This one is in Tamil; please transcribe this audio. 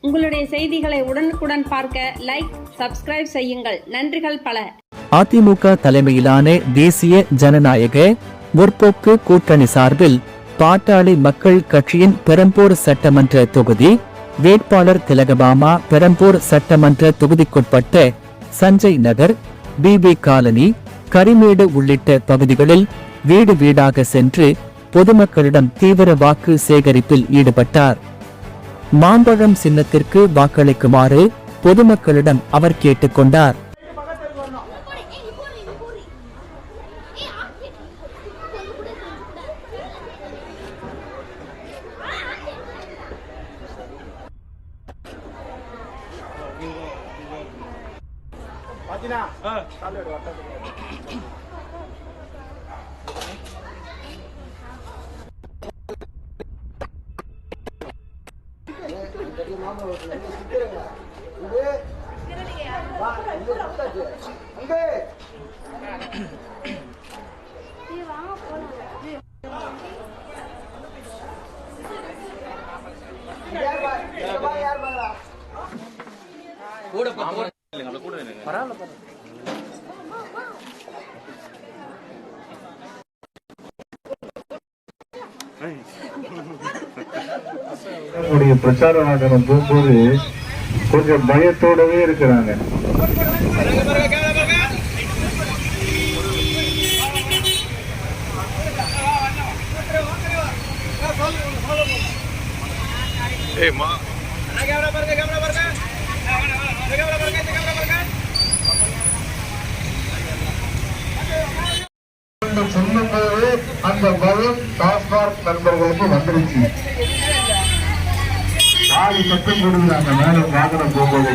உங்களுடைய செய்திகளை உடனுக்குடன் பார்க்க லைக், சப்ஸ்கிரைப் செய்யுங்கள். நன்றிகள் பல. அதிமுக தலைமையிலான தேசிய ஜனநாயக முற்போக்கு கூட்டணி சார்பில் பாட்டாளி மக்கள் கட்சியின் பெரம்பூர் சட்டமன்ற தொகுதி வேட்பாளர் திலகபாமா பெரம்பூர் சட்டமன்ற தொகுதிக்குட்பட்ட சஞ்சய் நகர், பிபி காலனி, கரிமேடு உள்ளிட்ட பகுதிகளில் வீடு வீடாக சென்று பொதுமக்களிடம் தீவிர வாக்கு சேகரிப்பில் ஈடுபட்டார். மாம்பழம் சின்னத்திற்கு வாக்களிக்குமாறு பொதுமக்களிடம் அவர் கேட்டுக்கொண்டார். பிரச்சார நாடகம் போகும்போது கொஞ்சம் பயத்தோடவே இருக்கிறாங்க. சொல்லும்போது அந்த பயம் டாஸ்மாக் நண்பர்களுக்கு வந்துருச்சு. 4 சத்தம் கொடுக்குறாங்க மேல வாகனம் போகும்போது.